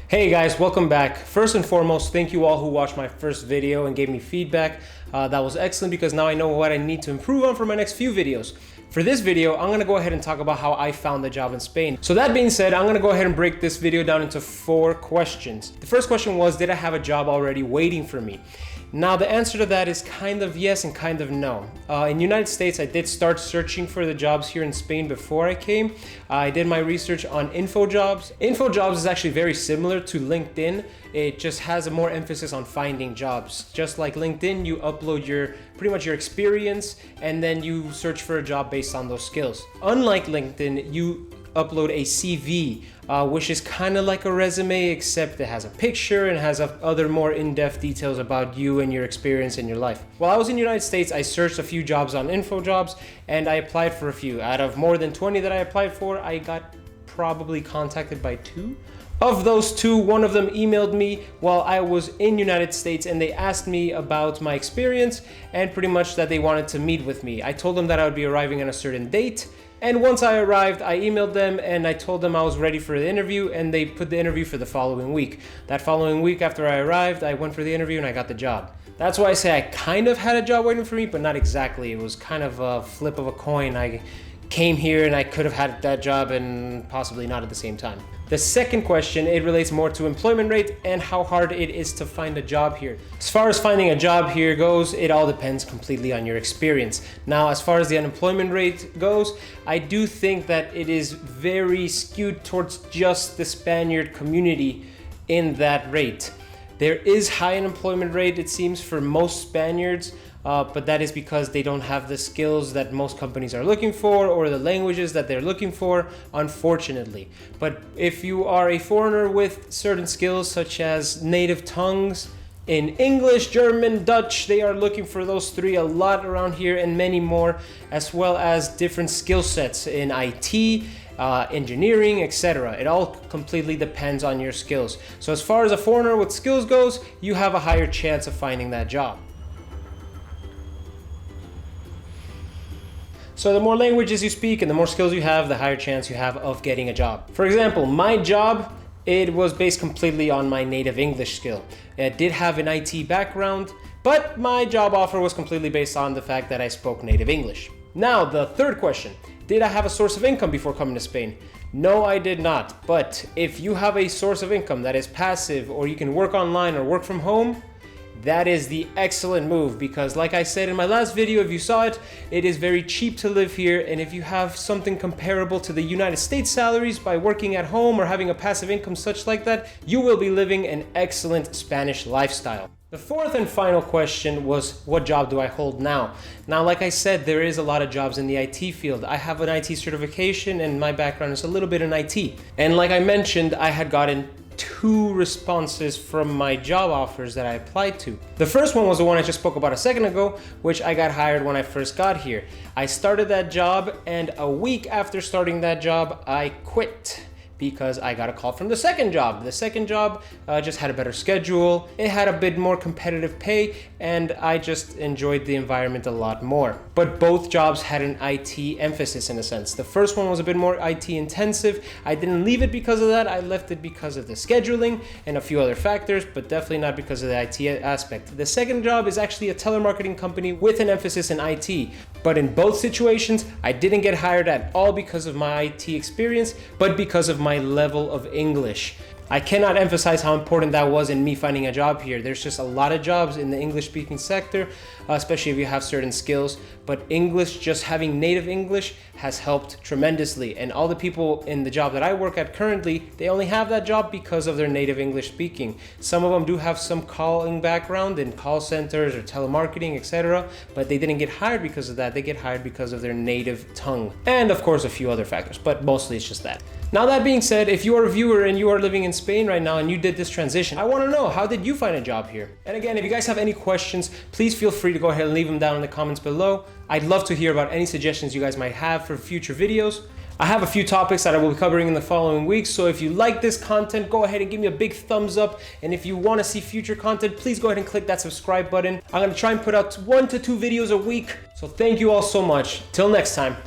Hey guys, welcome back. First and foremost, thank you all who watched my first video and gave me feedback. That was excellent because now I know what I need to improve on for my next few videos. For this video, I'm gonna go ahead and talk about how I found the job in Spain. So that being said, I'm gonna go ahead and break this video down into 4 questions. The first question was, did I have a job already waiting for me? Now the answer to that is kind of yes and kind of no. In the United States, I did start searching for the jobs here in Spain before I came. I did my research on InfoJobs. InfoJobs is actually very similar to LinkedIn. It just has a more emphasis on finding jobs. Just like LinkedIn, you upload pretty much your experience and then you search for a job based on those skills. Unlike LinkedIn, you upload a CV, which is kind of like a resume, except it has a picture and has other more in-depth details about you and your experience in your life. While I was in the United States, I searched a few jobs on InfoJobs and I applied for a few. Out of more than 20 that I applied for, I got probably contacted by 2. Of those 2, one of them emailed me while I was in the United States and they asked me about my experience and pretty much that they wanted to meet with me. I told them that I would be arriving on a certain date. And once I arrived, I emailed them and I told them I was ready for the interview and they put the interview for the following week. That following week after I arrived, I went for the interview and I got the job. That's why I say I kind of had a job waiting for me, but not exactly. It was kind of a flip of a coin. I came here and I could have had that job and possibly not at the same time. The second question, it relates more to employment rate and how hard it is to find a job here. As far as finding a job here goes, it all depends completely on your experience. Now, as far as the unemployment rate goes, I do think that it is very skewed towards just the Spaniard community in that rate. There is high unemployment rate, it seems, for most Spaniards, but that is because they don't have the skills that most companies are looking for or the languages that they're looking for, unfortunately. But if you are a foreigner with certain skills such as native tongues, in English, German, Dutch, they are looking for those 3 a lot around here and many more, as well as different skill sets in IT, engineering, etc. It all completely depends on your skills. So as far as a foreigner with skills goes, you have a higher chance of finding that job. So the more languages you speak and the more skills you have, the higher chance you have of getting a job. For example, my job, it was based completely on my native English skill. It did have an IT background, but my job offer was completely based on the fact that I spoke native English. Now, the third question, did I have a source of income before coming to Spain? No, I did not. But if you have a source of income that is passive or you can work online or work from home, that is the excellent move because like I said in my last video, if you saw it, it is very cheap to live here, and if you have something comparable to the United States salaries by working at home or having a passive income such like that, you will be living an excellent Spanish lifestyle. The fourth and final question was, what job do I hold now? Now, like I said, there is a lot of jobs in the IT field. I have an IT certification and my background is a little bit in IT. And like I mentioned, I had gotten 2 responses from my job offers that I applied to. The first one was the one I just spoke about a second ago, which I got hired when I first got here. I started that job and a week after starting that job, I quit because I got a call from the second job. The second job just had a better schedule, it had a bit more competitive pay, and I just enjoyed the environment a lot more. But both jobs had an IT emphasis in a sense. The first one was a bit more IT intensive. I didn't leave it because of that, I left it because of the scheduling and a few other factors, but definitely not because of the IT aspect. The second job is actually a telemarketing company with an emphasis in IT. But in both situations, I didn't get hired at all because of my IT experience, but because of my level of English. I cannot emphasize how important that was in me finding a job here. There's just a lot of jobs in the English speaking sector, especially if you have certain skills, but English, just having native English has helped tremendously. And all the people in the job that I work at currently, they only have that job because of their native English speaking. Some of them do have some calling background in call centers or telemarketing, etc., but they didn't get hired because of that. They get hired because of their native tongue. And of course, a few other factors, but mostly it's just that. Now that being said, if you are a viewer and you are living in Spain right now and you did this transition, I want to know, how did you find a job here? And again, if you guys have any questions, please feel free to go ahead and leave them down in the comments below. I'd love to hear about any suggestions you guys might have for future videos. I have a few topics that I will be covering in the following weeks, so if you like this content, go ahead and give me a big thumbs up. And if you want to see future content, please go ahead and click that subscribe button. I'm going to try and put out 1 to 2 videos a week. So thank you all so much. Till next time.